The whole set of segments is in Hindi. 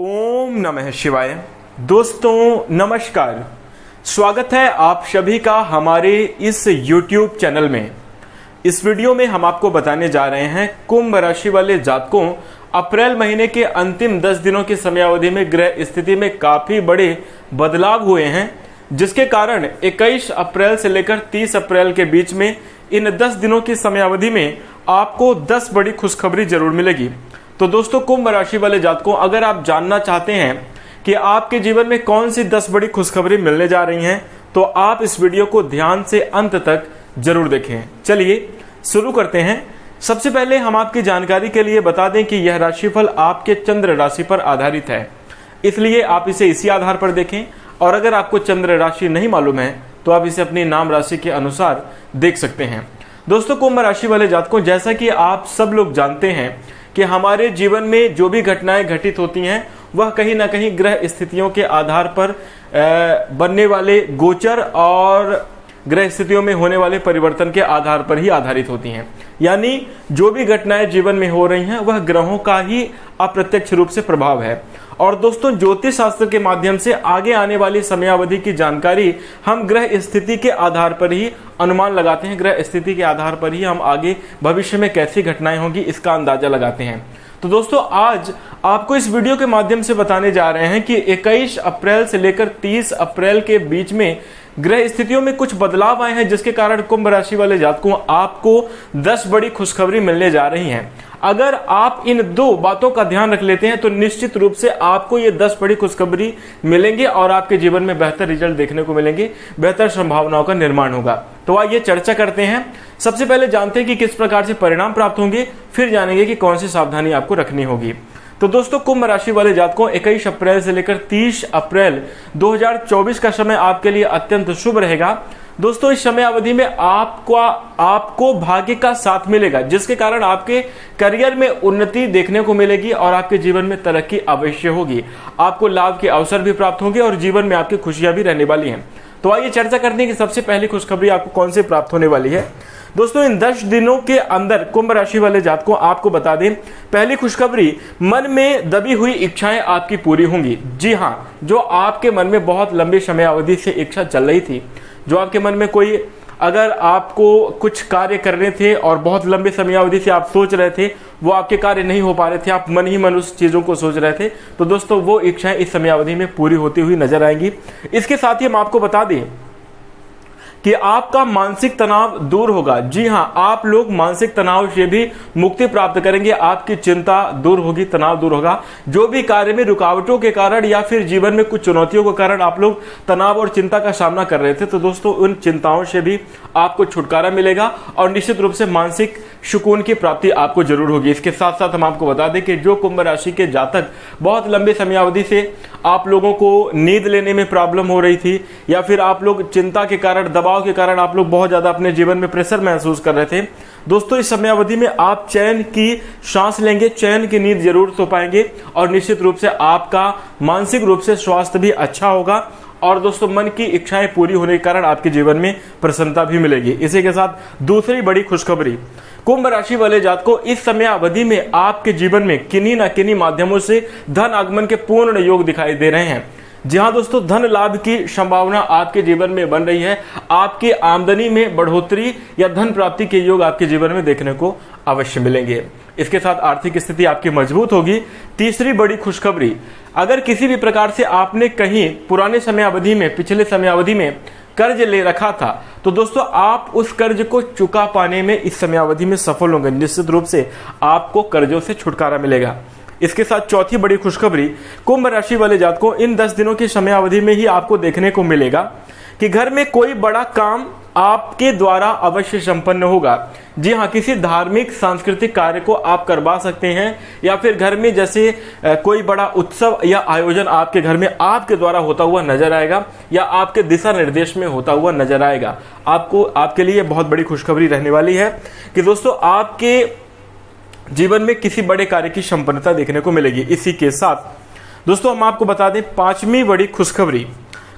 ओम नमः शिवाय। दोस्तों नमस्कार, स्वागत है आप सभी का हमारे इस YouTube चैनल में। इस वीडियो में हम आपको बताने जा रहे हैं कुंभ राशि वाले जातकों अप्रैल महीने के अंतिम 10 दिनों की समयावधि में ग्रह स्थिति में काफी बड़े बदलाव हुए हैं, जिसके कारण 21 अप्रैल से लेकर 30 अप्रैल के बीच में इन 10 दिनों की समयावधि में आपको 10 बड़ी खुशखबरी जरूर मिलेगी। तो दोस्तों कुंभ राशि वाले जातकों, अगर आप जानना चाहते हैं कि आपके जीवन में कौन सी 10 बड़ी खुशखबरी मिलने जा रही हैं, तो आप इस वीडियो को ध्यान से अंत तक जरूर देखें। चलिए शुरू करते हैं। सबसे पहले हम आपकी जानकारी के लिए बता दें कि यह राशिफल आपके चंद्र राशि पर आधारित है, इसलिए आप इसे इसी आधार पर देखें। और अगर आपको चंद्र राशि नहीं मालूम है तो आप इसे अपनी नाम राशि के अनुसार देख सकते हैं। दोस्तों कुंभ राशि वाले जातकों, जैसा कि आप सब लोग जानते हैं कि हमारे जीवन में जो भी घटनाएं घटित होती हैं वह कहीं ना कहीं ग्रह स्थितियों के आधार पर बनने वाले गोचर और ग्रह स्थितियों में होने वाले परिवर्तन के आधार पर ही आधारित होती हैं। यानी जो भी घटनाएं जीवन में हो रही हैं वह ग्रहों का ही अप्रत्यक्ष रूप से प्रभाव है। और दोस्तों ज्योतिष शास्त्र के माध्यम से आगे आने वाली समयावधि की जानकारी हम ग्रह स्थिति के आधार पर ही अनुमान लगाते हैं। ग्रह स्थिति के आधार पर ही हम आगे भविष्य में कैसी घटनाएं होंगी इसका अंदाजा लगाते हैं। तो दोस्तों आज आपको इस वीडियो के माध्यम से बताने जा रहे हैं कि 21 अप्रैल से लेकर 30 अप्रैल के बीच में ग्रह स्थितियों में कुछ बदलाव आए हैं, जिसके कारण कुंभ राशि वाले जातकों आपको 10 बड़ी खुशखबरी मिलने जा रही हैं। अगर आप इन दो बातों का ध्यान रख लेते हैं तो निश्चित रूप से आपको ये 10 बड़ी खुशखबरी मिलेंगे और आपके जीवन में बेहतर रिजल्ट देखने को मिलेंगे, बेहतर संभावनाओं का निर्माण होगा। तो आइए चर्चा करते हैं। सबसे पहले जानते हैं कि किस प्रकार से परिणाम प्राप्त होंगे, फिर जानेंगे कि कौन सी सावधानी आपको रखनी होगी। तो दोस्तों कुंभ राशि वाले जातकों 21 अप्रैल से लेकर 30 अप्रैल 2024 का समय आपके लिए अत्यंत शुभ रहेगा। दोस्तों इस समय अवधि में आपको भाग्य का साथ मिलेगा, जिसके कारण आपके करियर में उन्नति देखने को मिलेगी और आपके जीवन में तरक्की अवश्य होगी। आपको लाभ के अवसर भी प्राप्त होंगे और जीवन में आपकी खुशियां भी रहने वाली हैं। तो आइए चर्चा करते हैं कि सबसे पहली खुशखबरी आपको कौन से प्राप्त होने वाली है। दोस्तों इन 10 दिनों के अंदर कुंभ राशि वाले जातकों आपको बता दें, पहली खुशखबरी, मन में दबी हुई इच्छाएं आपकी पूरी होंगी। जी हाँ, जो आपके मन में बहुत लंबी समय अवधि से इच्छा चल रही थी, जो आपके मन में कोई, अगर आपको कुछ कार्य करने थे और बहुत लंबे समय अवधि से आप सोच रहे थे, वो आपके कार्य नहीं हो पा रहे थे, आप मन ही मन उस चीजों को सोच रहे थे, तो दोस्तों वो इच्छाएं इस समय अवधि में पूरी होती हुई नजर आएंगी। इसके साथ ही हम आपको बता दें कि आपका मानसिक तनाव दूर होगा। जी हाँ, आप लोग मानसिक तनाव से भी मुक्ति प्राप्त करेंगे, आपकी चिंता दूर होगी, तनाव दूर होगा। जो भी कार्य में रुकावटों के कारण या फिर जीवन में कुछ चुनौतियों के कारण आप लोग तनाव और चिंता का सामना कर रहे थे, तो दोस्तों उन चिंताओं से भी आपको छुटकारा मिलेगा और निश्चित रूप से मानसिक सुकून की प्राप्ति आपको जरूर होगी। इसके साथ साथ हम आपको बता दें कि जो कुंभ राशि के जातक बहुत लंबे समयावधि से आप लोगों को नींद लेने में प्रॉब्लम हो रही थी या फिर आप लोग चिंता के कारण, दबाव के कारण आप लोग बहुत ज्यादा अपने जीवन में प्रेशर महसूस कर रहे थे, दोस्तों इस समयावधि में आप चैन की सांस लेंगे, चैन की नींद जरूर सो पाएंगे और निश्चित रूप से आपका मानसिक रूप से स्वास्थ्य भी अच्छा होगा और दोस्तों मन की इच्छाएं पूरी होने के कारण आपके जीवन में प्रसन्नता भी मिलेगी। इसी के साथ दूसरी बड़ी खुशखबरी, कुंभ राशि वाले जातकों इस समय अवधि में आपके जीवन में किन्हीं न किन्हीं माध्यमों से धन आगमन के पूर्ण योग दिखाई दे रहे हैं। जी हाँ दोस्तों, धन लाभ की संभावना आपके जीवन में बन रही है। आपकी आमदनी में बढ़ोतरी या धन प्राप्ति के योग आपके जीवन में देखने को अवश्य मिलेंगे। इसके साथ आर्थिक स्थिति आपकी मजबूत होगी। तीसरी बड़ी खुशखबरी, अगर किसी भी प्रकार से आपने कहीं पुराने समय अवधि में, पिछले समय अवधि में कर्ज ले रखा था, तो दोस्तों आप उस कर्ज को चुका पाने में इस समयावधि में सफल होंगे। निश्चित रूप से आपको कर्जों से छुटकारा मिलेगा। इसके साथ चौथी बड़ी खुशखबरी, कुंभ राशि वाले जातकों इन 10 दिनों की समयावधि में ही आपको देखने को मिलेगा कि घर में कोई बड़ा काम आपके द्वारा अवश्य संपन्न होगा। जी हाँ, किसी धार्मिक सांस्कृतिक कार्य को आप करवा सकते हैं या फिर घर में जैसे कोई बड़ा उत्सव या आयोजन आपके घर में आपके द्वारा होता हुआ नजर आएगा या आपके दिशा निर्देश में होता हुआ नजर आएगा। आपके लिए बहुत बड़ी खुशखबरी रहने वाली है कि दोस्तों आपके जीवन में किसी बड़े कार्य की संपन्नता देखने को मिलेगी। इसी के साथ दोस्तों हम आपको बता दें पांचवी बड़ी खुशखबरी,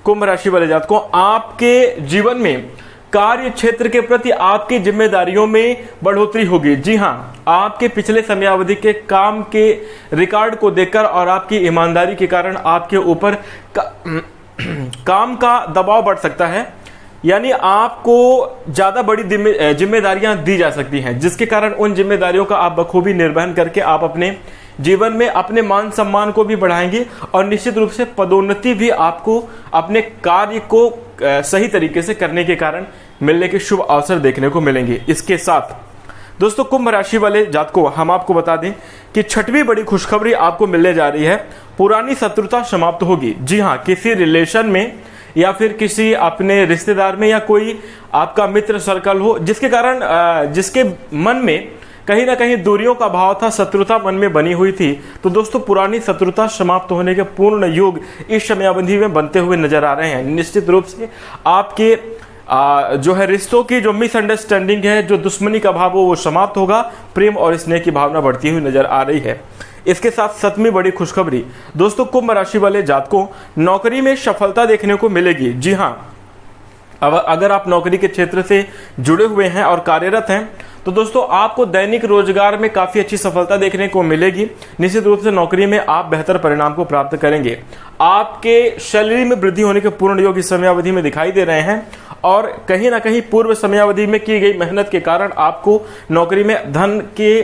कुंभ राशि वाले जातकों आपके जीवन में कार्य क्षेत्र के प्रति आपकी जिम्मेदारियों में बढ़ोतरी होगी। जी हाँ, आपके पिछले समयावधि के काम के रिकॉर्ड को देखकर और आपकी ईमानदारी के कारण आपके ऊपर काम का दबाव बढ़ सकता है, यानी आपको ज्यादा बड़ी जिम्मेदारियां दी जा सकती हैं, जिसके कारण उन जिम्मेदारियों का आप बखूबी निर्वहन करके आप अपने जीवन में अपने मान सम्मान को भी बढ़ाएंगे और निश्चित रूप से पदोन्नति भी आपको अपने कार्य को सही तरीके से करने के कारण मिलने के शुभ अवसर देखने को मिलेंगे। इसके साथ दोस्तों कुंभ राशि वाले जातकों, हम आपको बता दें कि छठवीं बड़ी खुशखबरी आपको मिलने जा रही है। पुरानी शत्रुता समाप्त होगी। जी हाँ, किसी रिलेशन में या फिर किसी अपने रिश्तेदार में या कोई आपका मित्र सर्कल हो जिसके कारण जिसके मन में कहीं ना कहीं दूरियों का भाव था, शत्रुता मन में बनी हुई थी, तो दोस्तों पुरानी शत्रुता समाप्त होने के पूर्ण योग इस समयावधि में बनते हुए नजर आ रहे हैं। निश्चित रूप से आपके जो है रिश्तों की जो मिसअंडरस्टैंडिंग है, जो दुश्मनी का भाव हो, वो समाप्त होगा। प्रेम और स्नेह की भावना बढ़ती हुई नजर आ रही है। इसके साथ सतवीं बड़ी खुशखबरी दोस्तों कुंभ राशि वाले जातकों, नौकरी में सफलता देखने को मिलेगी। जी हाँ, अब अगर आप नौकरी के क्षेत्र से जुड़े हुए हैं और कार्यरत हैं तो दोस्तों आपको दैनिक रोजगार में काफी अच्छी सफलता देखने को मिलेगी। निश्चित रूप से नौकरी में आप बेहतर परिणाम को प्राप्त करेंगे। आपके सैलरी में वृद्धि होने के पूर्ण योग इस समयावधि में दिखाई दे रहे हैं और कहीं ना कहीं पूर्व समयावधि में की गई मेहनत के कारण आपको नौकरी में धन के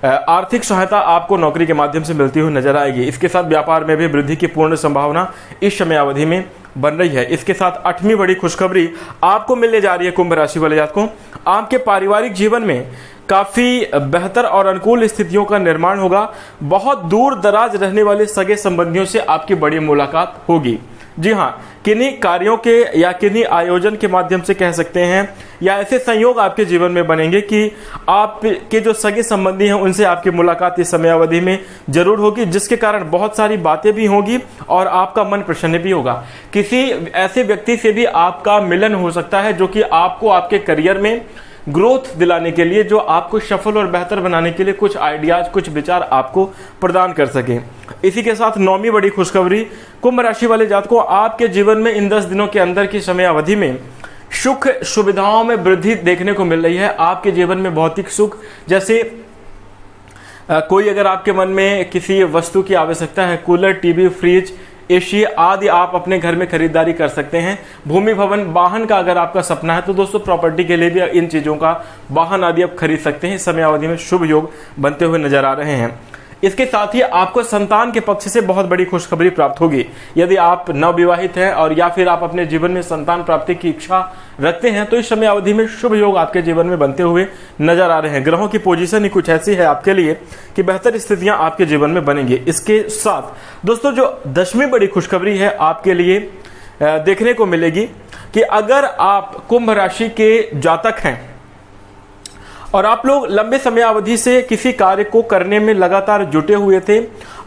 आर्थिक सहायता आपको नौकरी के माध्यम से मिलती हुई नजर आएगी। इसके साथ व्यापार में भी वृद्धि की पूर्ण संभावना इस समयावधि में बन रही है। इसके साथ आठवीं बड़ी खुशखबरी आपको मिलने जा रही है कुंभ राशि वाले जातकों, आपके पारिवारिक जीवन में काफी बेहतर और अनुकूल स्थितियों का निर्माण होगा। बहुत दूर दराज रहने वाले सगे संबंधियों से आपकी बड़ी मुलाकात होगी। जी हाँ, किन्हीं कार्यों के या किन्हीं आयोजन के माध्यम से कह सकते हैं, या ऐसे संयोग आपके जीवन में बनेंगे कि आपके जो सगे संबंधी हैं उनसे आपकी मुलाकात इस समयावधि में जरूर होगी, जिसके कारण बहुत सारी बातें भी होंगी और आपका मन प्रसन्न भी होगा। किसी ऐसे व्यक्ति से भी आपका मिलन हो सकता है जो कि आपको आपके करियर में ग्रोथ दिलाने के लिए, जो आपको सफल और बेहतर बनाने के लिए कुछ आइडियाज, कुछ विचार आपको प्रदान कर सके। इसी के साथ नौवीं बड़ी खुशखबरी कुंभ राशि वाले जातकों, आपके जीवन में इन 10 दिनों के अंदर की समय अवधि में सुख सुविधाओं में वृद्धि देखने को मिल रही है। आपके जीवन में भौतिक सुख, जैसे कोई अगर आपके मन में किसी वस्तु की आवश्यकता है, कूलर, टीवी, फ्रिज, एसी आदि आप अपने घर में खरीदारी कर सकते हैं। भूमि, भवन, वाहन का अगर आपका सपना है तो दोस्तों प्रॉपर्टी के लिए भी इन चीजों का वाहन आदि आप खरीद सकते हैं। इस समयावधि में शुभ योग बनते हुए नजर आ रहे हैं। इसके साथ ही आपको संतान के पक्ष से बहुत बड़ी खुशखबरी प्राप्त होगी। यदि आप नवविवाहित हैं और या फिर आप अपने जीवन में संतान प्राप्ति की इच्छा रखते हैं तो इस समय अवधि में शुभ योग आपके जीवन में बनते हुए नजर आ रहे हैं। ग्रहों की पोजीशन ही कुछ ऐसी है आपके लिए कि बेहतर स्थितियां आपके जीवन में बनेंगी। इसके साथ दोस्तों जो 10वीं बड़ी खुशखबरी है आपके लिए देखने को मिलेगी कि अगर आप कुंभ राशि के जातक हैं और आप लोग लंबे समय अवधि से किसी कार्य को करने में लगातार जुटे हुए थे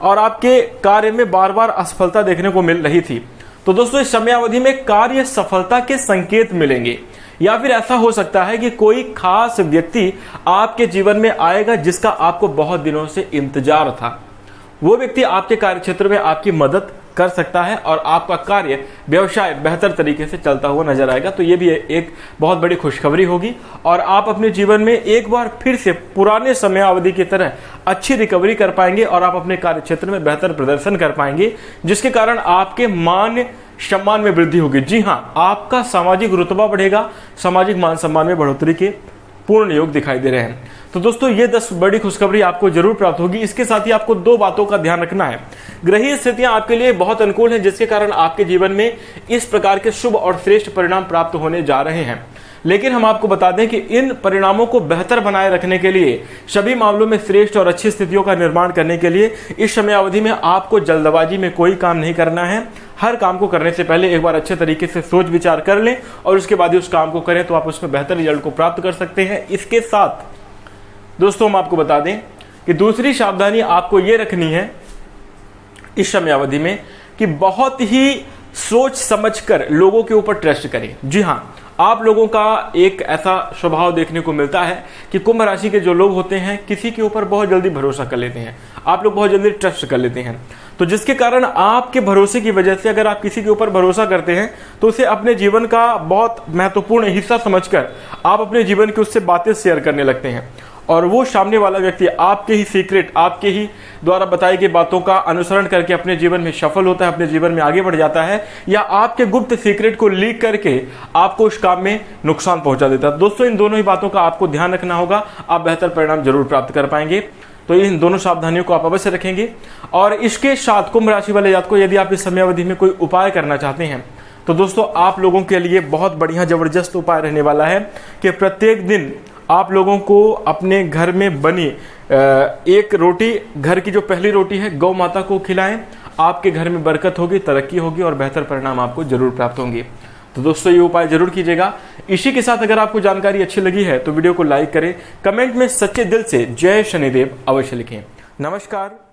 और आपके कार्य में बार बार असफलता देखने को मिल रही थी, तो दोस्तों इस समय अवधि में कार्य सफलता के संकेत मिलेंगे। या फिर ऐसा हो सकता है कि कोई खास व्यक्ति आपके जीवन में आएगा जिसका आपको बहुत दिनों से इंतजार था। वो व्यक्ति आपके कार्य क्षेत्र में आपकी मदद कर सकता है और आपका कार्य व्यवसाय बेहतर तरीके से चलता हुआ नजर आएगा। तो ये भी एक बहुत बड़ी खुशखबरी होगी और आप अपने जीवन में एक बार फिर से पुराने समय अवधि की तरह अच्छी रिकवरी कर पाएंगे और आप अपने कार्य क्षेत्र में बेहतर प्रदर्शन कर पाएंगे, जिसके कारण आपके मान सम्मान में वृद्धि होगी। जी हाँ, आपका सामाजिक रुतबा बढ़ेगा, सामाजिक मान सम्मान में बढ़ोतरी के पूर्ण योग दिखाई दे रहे हैं। तो दोस्तों ये 10 बड़ी खुशखबरी आपको जरूर प्राप्त होगी। इसके साथ ही आपको 2 बातों का ध्यान रखना है। ग्रहीय स्थितियां आपके लिए बहुत अनुकूल हैं, जिसके कारण आपके जीवन में इस प्रकार के शुभ और श्रेष्ठ परिणाम प्राप्त होने जा रहे हैं। लेकिन हम आपको बता दें कि इन परिणामों को बेहतर बनाए रखने के लिए, सभी मामलों में श्रेष्ठ और अच्छी स्थितियों का निर्माण करने के लिए इस समय अवधि में आपको जल्दबाजी में कोई काम नहीं करना है। हर काम को करने से पहले एक बार अच्छे तरीके से सोच विचार कर लें और उसके बाद ही उस काम को करें, तो आप उसमें बेहतर रिजल्ट को प्राप्त कर सकते हैं। इसके साथ दोस्तों हम आपको बता दें कि दूसरी सावधानी आपको ये रखनी है इस समय अवधि में कि बहुत ही सोच समझकर लोगों के ऊपर ट्रस्ट करें। जी हाँ, आप लोगों का एक ऐसा स्वभाव देखने को मिलता है कि कुंभ राशि के जो लोग होते हैं किसी के ऊपर बहुत जल्दी भरोसा कर लेते हैं, आप लोग बहुत जल्दी ट्रस्ट कर लेते हैं। तो जिसके कारण आपके भरोसे की वजह से अगर आप किसी के ऊपर भरोसा करते हैं तो उसे अपने जीवन का बहुत महत्वपूर्ण हिस्सा समझकर आप अपने जीवन की उससे बातें शेयर करने लगते हैं, और वो सामने वाला व्यक्ति आपके ही सीक्रेट, आपके ही द्वारा बताई गई बातों का अनुसरण करके अपने जीवन में सफल होता है, अपने जीवन में आगे बढ़ जाता है, या आपके गुप्त सीक्रेट को लीक करके आपको उस काम में नुकसान पहुंचा देता है। दोस्तों, इन दोनों ही बातों का आपको ध्यान रखना होगा, आप बेहतर परिणाम जरूर प्राप्त कर पाएंगे। तो इन दोनों सावधानियों को आप अवश्य रखेंगे। और इसके साथ कुंभ राशि वाले जातकों, यदि आप इस समयावधि में कोई उपाय करना चाहते हैं तो दोस्तों आप लोगों के लिए बहुत बढ़िया जबरदस्त उपाय रहने वाला है कि प्रत्येक दिन आप लोगों को अपने घर में बनी एक रोटी, घर की जो पहली रोटी है, गौ माता को खिलाएं। आपके घर में बरकत होगी, तरक्की होगी और बेहतर परिणाम आपको जरूर प्राप्त होंगे। तो दोस्तों ये उपाय जरूर कीजिएगा। इसी के साथ अगर आपको जानकारी अच्छी लगी है तो वीडियो को लाइक करें, कमेंट में सच्चे दिल से जय शनिदेव अवश्य लिखें। नमस्कार।